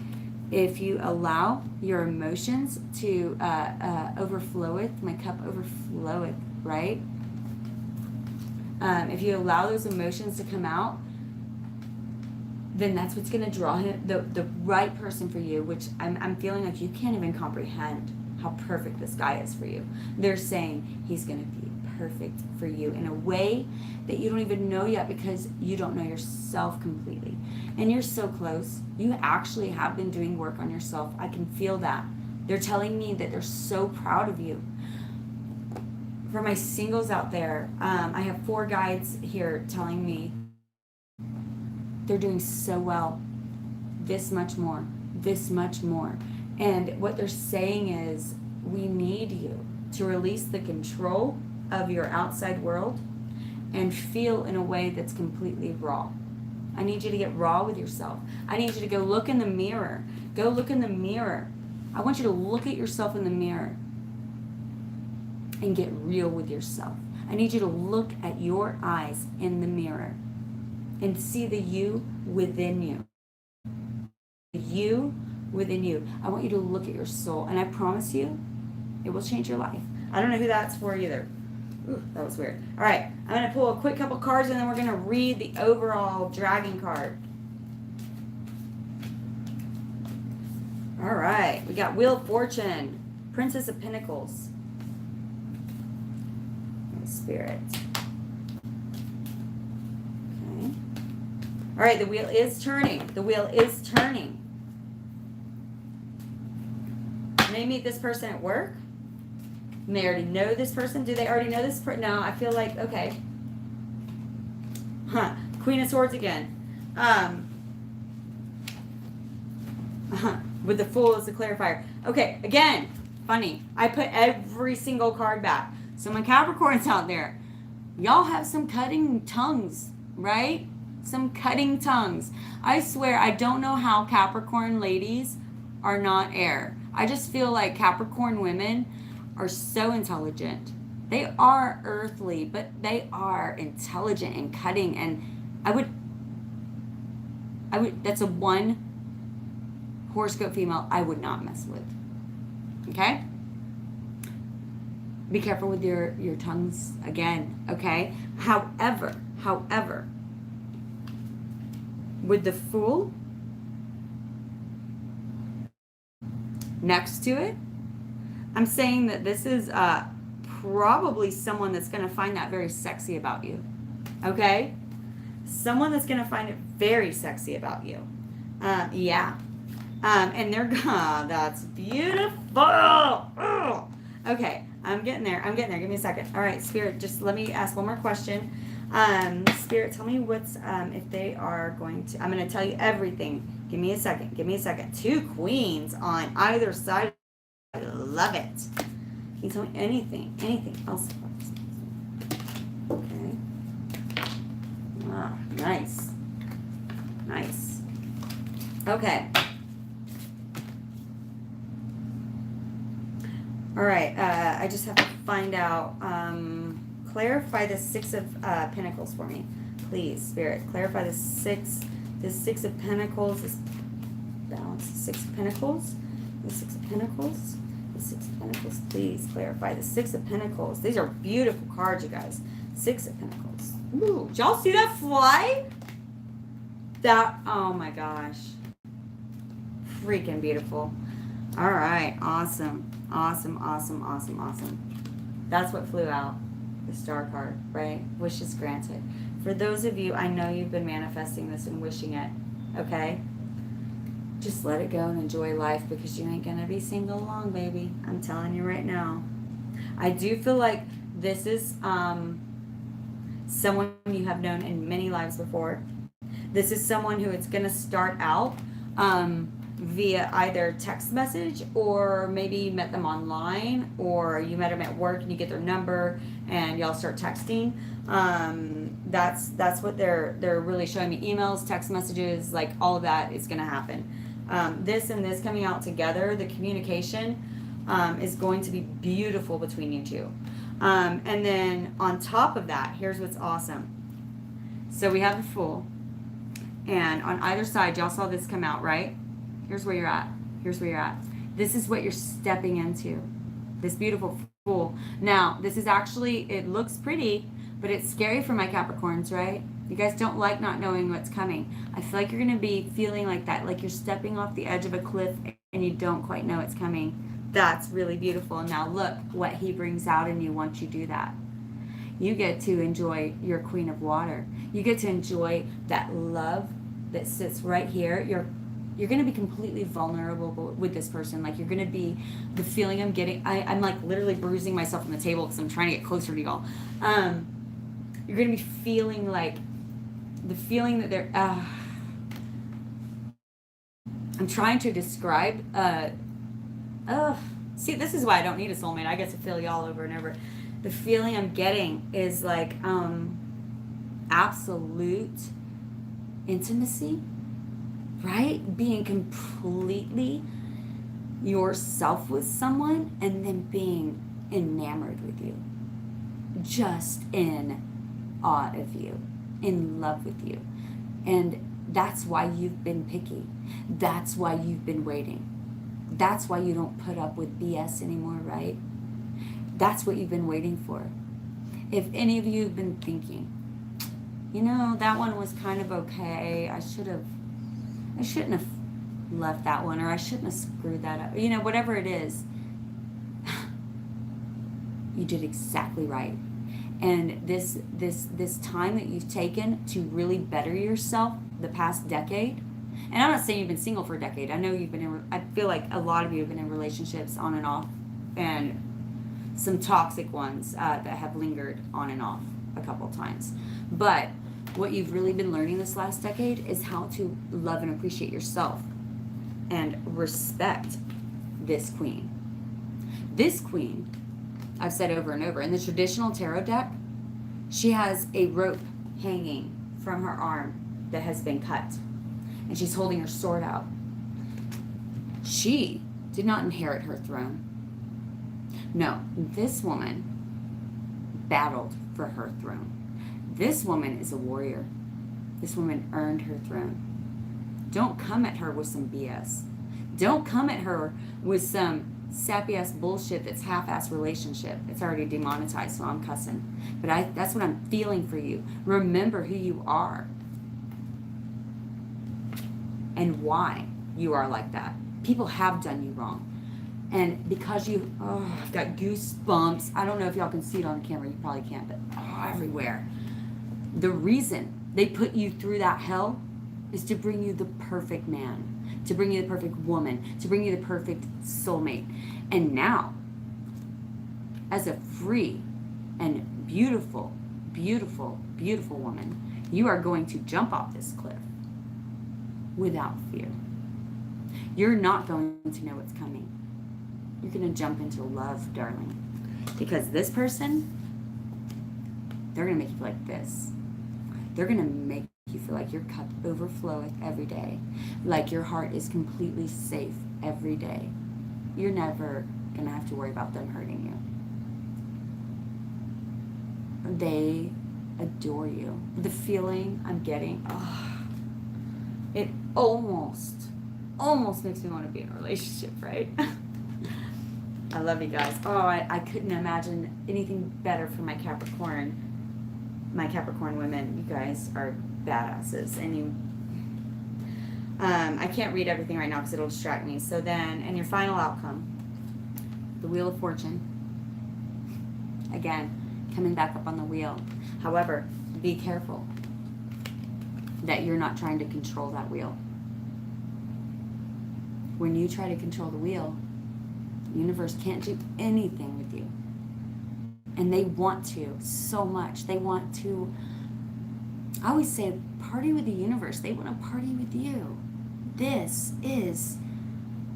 if you allow your emotions to overfloweth, my cup overfloweth, right? If you allow those emotions to come out, then that's what's going to draw him, the right person for you, which I'm feeling like you can't even comprehend how perfect this guy is for you. They're saying he's going to be perfect for you in a way that you don't even know yet because you don't know yourself completely. And you're so close. You actually have been doing work on yourself. I can feel that. They're telling me that they're so proud of you. For my singles out there, I have 4 guides here telling me they're doing so well. This much more. This much more. And what they're saying is, we need you to release the control of your outside world and feel in a way that's completely raw. I need you to get raw with yourself. I need you to go look in the mirror. Go look in the mirror. I want you to look at yourself in the mirror and get real with yourself. I need you to look at your eyes in the mirror and see the you within you. The you within you. I want you to look at your soul, and I promise you, it will change your life. I don't know who that's for either. Ooh, that was weird. All right, I'm going to pull a quick couple cards, and then we're going to read the overall dragon card. All right, we got Wheel of Fortune, Princess of Pentacles, Spirit. Okay. All right, the wheel is turning. The wheel is turning. May meet this person at work. May already know this person. Do they already know this person? No, I feel like, okay. Queen of Swords again. With the Fool as the clarifier. Okay, again, funny. I put every single card back. So my Capricorns out there, y'all have some cutting tongues, right? Some cutting tongues. I swear, I don't know how Capricorn ladies are not air. I just feel like Capricorn women are so intelligent. They are earthly, but they are intelligent and cutting. And I would, that's a 1 horoscope female I would not mess with. Okay? Be careful with your tongues again, okay? However, with the Fool next to it, I'm saying that this is probably someone that's going to find that very sexy about you, okay? Someone that's going to find it very sexy about you. Yeah. And they're, that's beautiful. Oh. Okay, I'm getting there. Give me a second. All right, Spirit, just let me ask one more question. Spirit, tell me what's, if they are going to, I'm going to tell you everything. Give me a second. 2 queens on either side. I love it. Can you tell me anything else? Okay. Ah, nice. Okay. All right, I just have to find out, clarify the 6 of Pentacles for me. Please, Spirit, clarify the 6 of Pentacles, this balance, the 6 of Pentacles, the 6 of Pentacles, the 6 of Pentacles, please clarify the 6 of Pentacles. These are beautiful cards, you guys. 6 of Pentacles. Ooh, did y'all see that fly? That, oh my gosh. Freaking beautiful. All right, awesome. That's what flew out, the Star card, right? Wishes granted. For those of you, I know you've been manifesting this and wishing it, okay? Just let it go and enjoy life, because you ain't gonna be single long, baby. I'm telling you right now. I do feel like this is someone you have known in many lives before. This is someone who it's gonna start out via either text message, or maybe you met them online, or you met them at work and you get their number and y'all start texting. That's what they're really showing me. Emails, text messages, like all of that is going to happen. This and this coming out together, the communication is going to be beautiful between you two. And then on top of that, here's what's awesome. So we have the Fool, and on either side, y'all saw this come out, right? Here's where you're at. Here's where you're at. This is what you're stepping into. This beautiful Fool. Now, this is actually, it looks pretty, but it's scary for my Capricorns, right? You guys don't like not knowing what's coming. I feel like you're going to be feeling like that, like you're stepping off the edge of a cliff and you don't quite know it's coming. That's really beautiful. Now look what he brings out in you once you do that. You get to enjoy your Queen of Water. You get to enjoy that love that sits right here. You're going to be completely vulnerable with this person. Like, you're going to be, the feeling I'm getting, I'm like literally bruising myself on the table because I'm trying to get closer to y'all. You're going to be feeling like, the feeling that they're, I'm trying to describe, see, this is why I don't need a soulmate. I get to feel y'all over and over. The feeling I'm getting is like, absolute intimacy. Right? Being completely yourself with someone and then being enamored with you. Just in awe of you. In love with you. And that's why you've been picky. That's why you've been waiting. That's why you don't put up with BS anymore, right? That's what you've been waiting for. If any of you have been thinking, you know, that one was kind of okay. I shouldn't have left that one, or I shouldn't have screwed that up. You know, whatever it is, you did exactly right. And this time that you've taken to really better yourself the past decade, and I'm not saying you've been single for a decade. I know you've been I feel like a lot of you have been in relationships on and off, and some toxic ones that have lingered on and off a couple times. But what you've really been learning this last decade is how to love and appreciate yourself and respect this queen. This queen, I've said over and over, in the traditional tarot deck, she has a rope hanging from her arm that has been cut, and she's holding her sword out. She did not inherit her throne. No, this woman battled for her throne. This woman is a warrior. This woman earned her throne. Don't come at her with some BS. Don't come at her with some sappy ass bullshit that's half-ass relationship. It's already demonetized, so I'm cussing. But that's what I'm feeling for you. Remember who you are and why you are like that. People have done you wrong. And because I've got goosebumps. I don't know if y'all can see it on the camera. You probably can't, but everywhere. The reason they put you through that hell is to bring you the perfect man, to bring you the perfect woman, to bring you the perfect soulmate. And now, as a free and beautiful, beautiful, beautiful woman, you are going to jump off this cliff without fear. You're not going to know what's coming. You're going to jump into love, darling. Because this person, they're going to make you feel like this. They're going to make you feel like your cup overfloweth every day. Like your heart is completely safe every day. You're never going to have to worry about them hurting you. They adore you. The feeling I'm getting, it almost makes me want to be in a relationship, right? I love you guys. I couldn't imagine anything better for my Capricorn women. You guys are badasses. And I can't read everything right now because it'll distract me. So then, and your final outcome, the Wheel of Fortune. Again, coming back up on the wheel. However, be careful. that you're not trying to control that wheel. When you try to control the wheel, the universe can't do anything with you. And they want to so much. They want to, I always say, party with the universe. They want to party with you. This is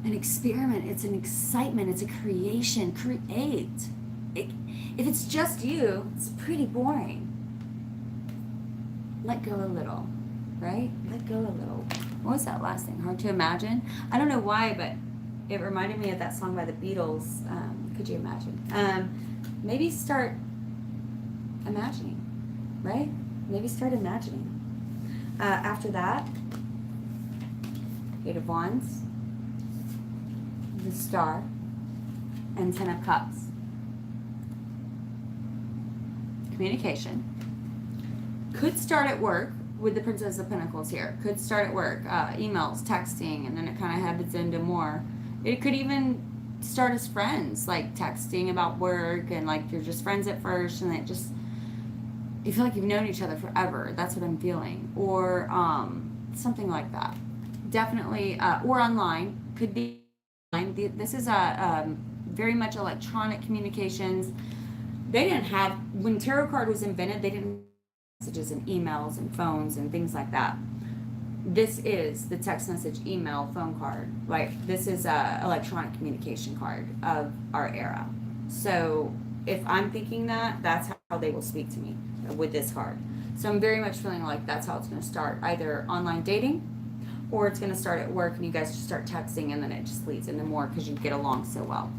an experiment. It's an excitement. It's a creation. Create. If it's just you, it's pretty boring. Let go a little, right? Let go a little. What was that last thing? Hard to imagine? I don't know why, but it reminded me of that song by the Beatles. Could you imagine? Maybe start imagining, right? Maybe start imagining. After that, Eight of Wands, the Star, and Ten of Cups. Communication. Could start at work with the Princess of Pentacles here. Could start at work. Emails, texting, and then it kind of heads into more. It could even start as friends, like texting about work, and like you're just friends at first, and it just, you feel like you've known each other forever. That's what I'm feeling. Or something like that. Definitely, or online. Could be online. This is very much electronic communications. They didn't have, when tarot card was invented, they didn't have messages and emails and phones and things like that. This is the text message, email, phone card. Like, this is a electronic communication card of our era. So if I'm thinking that, that's how they will speak to me with this card. So I'm very much feeling like that's how it's going to start. Either online dating, or it's going to start at work and you guys just start texting, and then it just leads into more because you get along so well.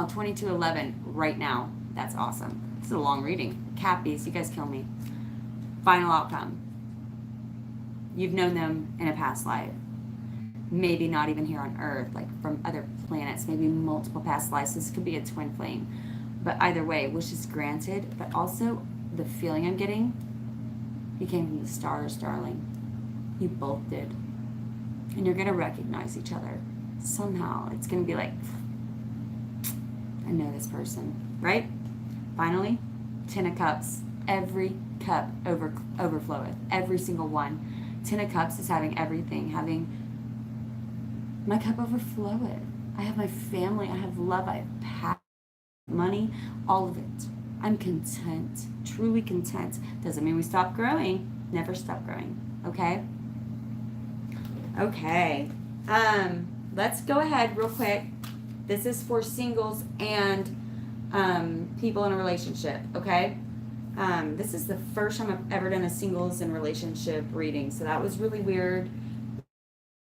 2211 right now. That's awesome. This is a long reading. Cappies, you guys kill me. Final outcome. You've known them in a past life. Maybe not even here on Earth, like from other planets, maybe multiple past lives. This could be a twin flame. But either way, wishes granted. But also, the feeling I'm getting, you came from the stars, darling. You both did. And you're going to recognize each other. Somehow, it's going to be like, I know this person, right? Finally, Ten of Cups. Every cup overfloweth. Every single one. Ten of Cups is having everything. Having my cup overfloweth. I have my family. I have love. I have passion, money, all of it. I'm content. Truly content. Doesn't mean we stop growing. Never stop growing. Okay? Okay. Let's go ahead real quick. This is for singles and people in a relationship, okay? This is the first time I've ever done a singles and relationship reading, so that was really weird.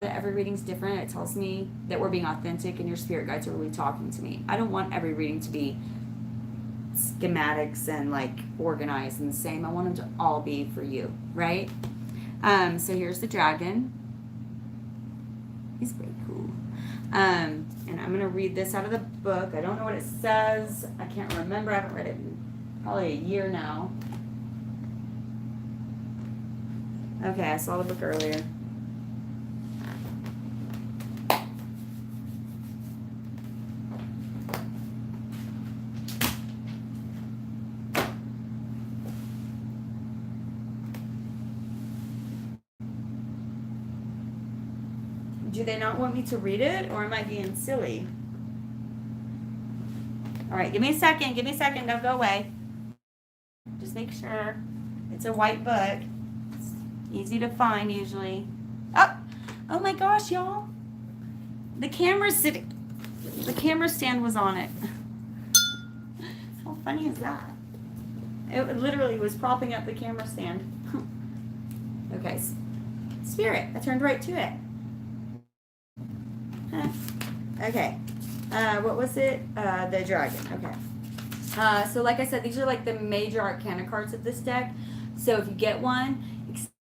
Every reading's different. It tells me that we're being authentic and your spirit guides are really talking to me. I don't want every reading to be schematics and like organized and the same. I want them to all be for you, right? So here's the dragon. He's very cool. And I'm going to read this out of the book. I don't know what it says. I can't remember. I haven't read it in probably a year now. Okay, I saw the book earlier. Do they not want me to read it, or am I being silly? All right, give me a second. Give me a second. Don't go away. Just make sure. It's a white book. It's easy to find usually. Oh my gosh, y'all. The camera's sitting. The camera stand was on it. How funny is that? It literally was propping up the camera stand. Okay. Spirit. I turned right to it. Okay. What was it? The dragon. Okay. So like I said, these are like the major arcana cards of this deck. So if you get one,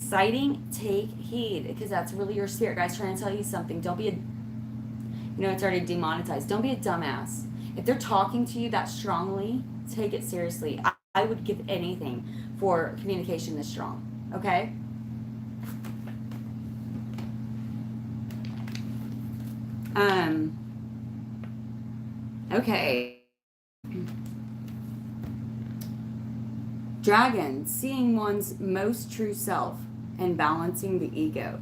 exciting, take heed, because that's really your spirit guys trying to tell you something. Don't be it's already demonetized. Don't be a dumbass. If they're talking to you that strongly, take it seriously. I would give anything for communication this strong. Okay? Okay. Dragon, seeing one's most true self. and balancing the ego.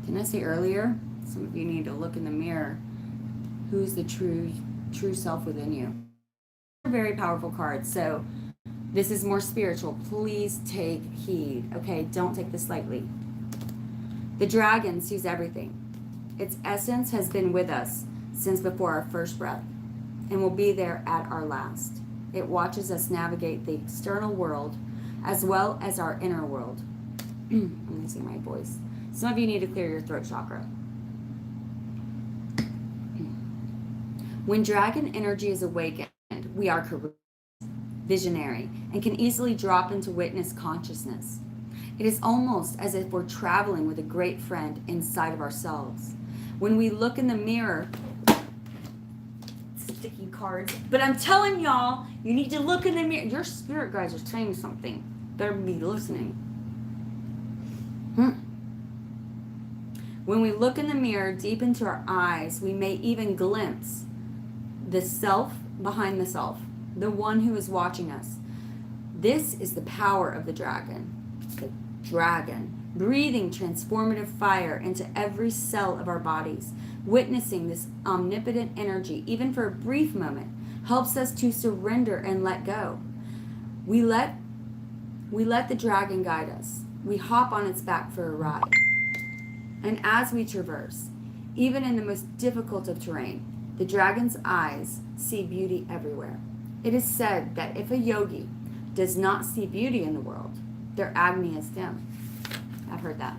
Didn't I say earlier? Some of you need to look in the mirror. Who's the true self within you? Very powerful cards. So this is more spiritual. Please take heed. Okay, don't take this lightly. The dragon sees everything. Its essence has been with us since before our first breath and will be there at our last. It watches us navigate the external world as well as our inner world. I'm losing my voice. Some of you need to clear your throat chakra. When dragon energy is awakened, we are courageous, visionary, and can easily drop into witness consciousness. It is almost as if we're traveling with a great friend inside of ourselves. When we look in the mirror, sticky cards, but I'm telling y'all, you need to look in the mirror. Your spirit guides are saying something. Better be listening. When we look in the mirror deep into our eyes, we may even glimpse the self behind the self, the one who is watching us. This is the power of the dragon. The dragon, breathing transformative fire into every cell of our bodies. Witnessing this omnipotent energy, even for a brief moment, helps us to surrender and let go. We let the dragon guide us. We hop on its back for a ride. And as we traverse, even in the most difficult of terrain, the dragon's eyes see beauty everywhere. It is said that if a yogi does not see beauty in the world, their Agni is dim. I've heard that.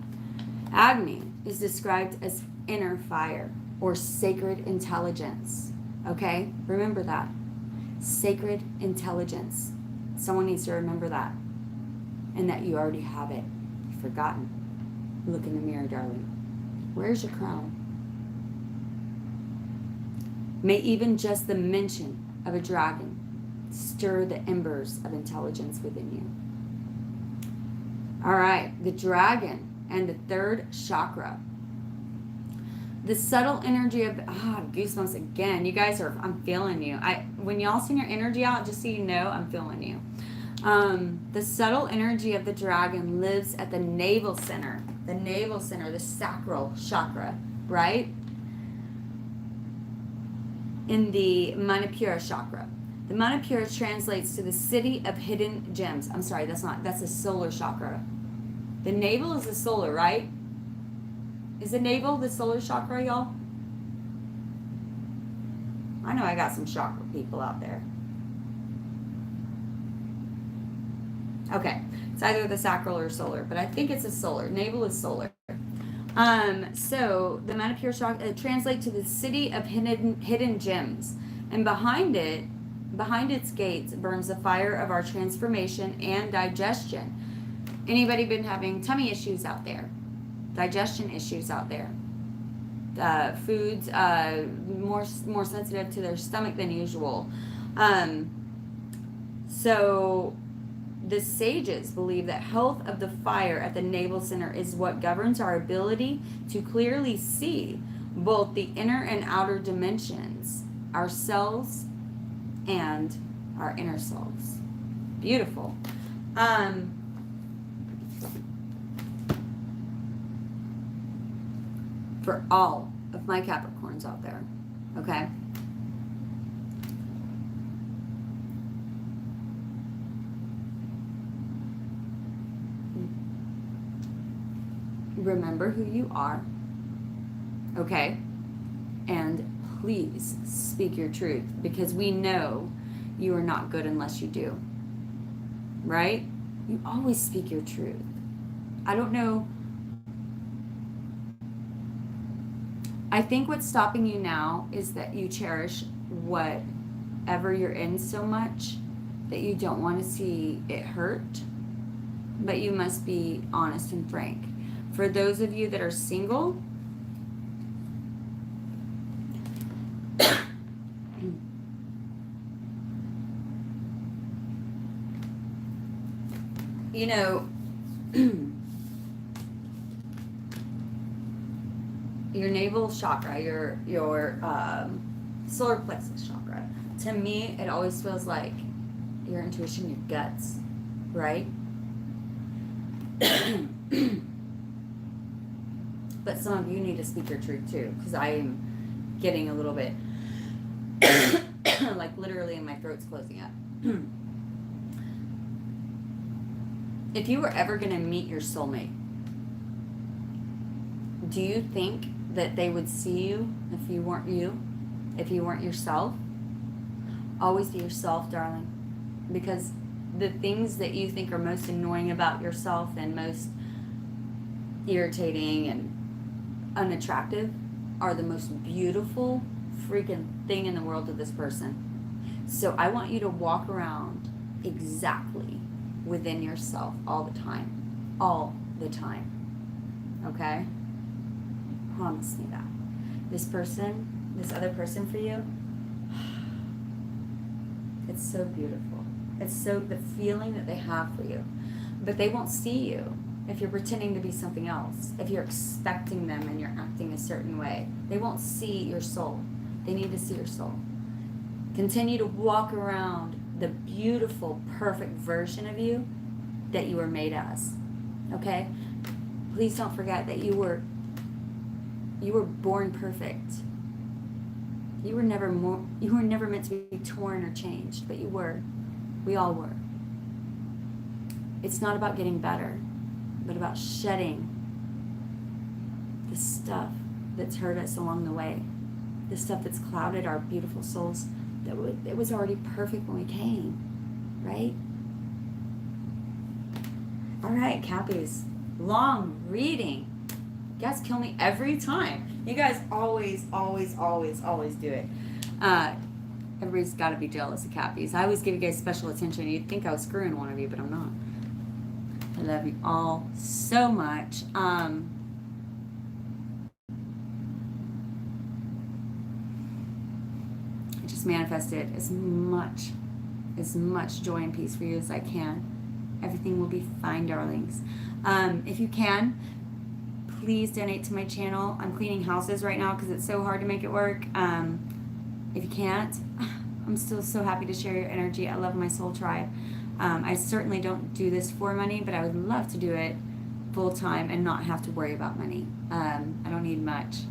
Agni is described as inner fire or sacred intelligence. Okay? Remember that. Sacred intelligence. Someone needs to remember that. And that you already have it. You've forgotten. Look in the mirror, darling. Where's your crown? May even just the mention of a dragon stir the embers of intelligence within you. All right, the dragon and the third chakra. The subtle energy of, goosebumps again. You guys are, I'm feeling you. When y'all send your energy out, just so you know, I'm feeling you. The subtle energy of the dragon lives at the navel center, the sacral chakra, right? In the Manipura chakra. The Manipura translates to the city of hidden gems. I'm sorry, that's the solar chakra. The navel is the solar, right? Is the navel the solar chakra, y'all? I know I got some chakra people out there. Okay, it's either the sacral or solar, but I think it's a solar. Navel is solar. So the Manipura chakra translates to the city of hidden gems, and behind its gates burns the fire of our transformation and digestion. Anybody been having tummy issues out there? Digestion issues out there? Foods more sensitive to their stomach than usual. So the sages believe that health of the fire at the navel center is what governs our ability to clearly see both the inner and outer dimensions, ourselves and our inner selves. Beautiful. For all of my Capricorns out there, okay? Remember who you are, okay? And please speak your truth, because we know you are not good unless you do, right? You always speak your truth. I don't know. I think what's stopping you now is that you cherish whatever you're in so much that you don't want to see it hurt, but you must be honest and frank. For those of you that are single, you know, your navel chakra, your solar plexus chakra, to me, it always feels like your intuition, your guts, right? But some of you need to speak your truth too, because I am getting a little bit like literally my throat's closing up. If you were ever going to meet your soulmate, do you think that they would see you if you weren't you? If you weren't yourself? Always be yourself, darling. Because the things that you think are most annoying about yourself and most irritating and unattractive are the most beautiful freaking thing in the world to this person. So I want you to walk around exactly within yourself all the time. All the time. Okay? Promise me that. This person, this other person for you, it's so beautiful. It's so the feeling that they have for you. But they won't see you if you're pretending to be something else. If you're expecting them and you're acting a certain way. They won't see your soul. They need to see your soul. Continue to walk around the beautiful, perfect version of you that you were made as. Okay? Please don't forget that you were born perfect. You were never meant to be torn or changed, but you were. We all were. It's not about getting better, but about shedding the stuff that's hurt us along the way. The stuff that's clouded our beautiful souls. It was already perfect when we came, right? All right, Cappies. Long reading. You guys kill me every time. You guys always do it. Everybody's got to be jealous of Cappies. I always give you guys special attention. You'd think I was screwing one of you, but I'm not. I love you all so much. I just manifested as much joy and peace for you as I can. Everything will be fine, darlings. If you can, please donate to my channel. I'm cleaning houses right now because it's so hard to make it work. If you can't, I'm still so happy to share your energy. I love my soul tribe. I certainly don't do this for money, but I would love to do it full time and not have to worry about money. I don't need much.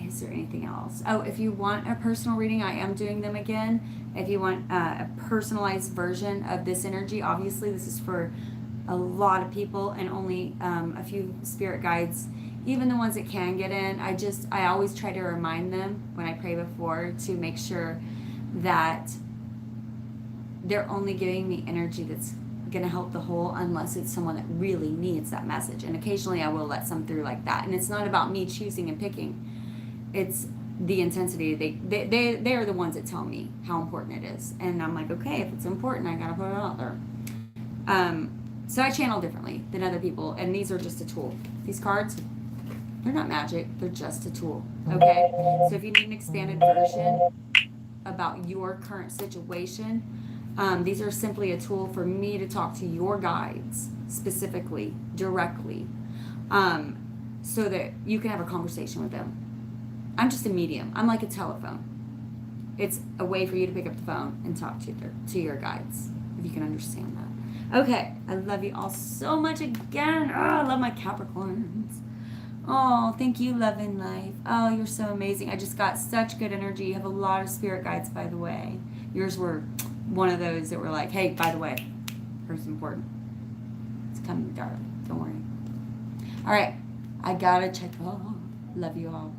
Is there anything else? Oh, if you want a personal reading, I am doing them again. If you want a personalized version of this energy, obviously this is for a lot of people and only a few spirit guides, even the ones that can get in. I always try to remind them when I pray before to make sure that they're only giving me energy that's going to help the whole, unless it's someone that really needs that message. And occasionally I will let some through like that. And it's not about me choosing and picking. It's the intensity. They are the ones that tell me how important it is. And I'm like, okay, if it's important, I got to put it out there. So I channel differently than other people. And these are just a tool. These cards, they're not magic. They're just a tool. Okay? So if you need an expanded version about your current situation, these are simply a tool for me to talk to your guides specifically, directly, so that you can have a conversation with them. I'm just a medium. I'm like a telephone. It's a way for you to pick up the phone and talk to your guides, if you can understand that. Okay, I love you all so much again. Oh, I love my Capricorns. Oh, thank you, Love and Life. Oh, you're so amazing. I just got such good energy. You have a lot of spirit guides, by the way. Yours were one of those that were like, hey, by the way, here's important. It's coming, darling. Don't worry. All right, I gotta check. Oh, love you all.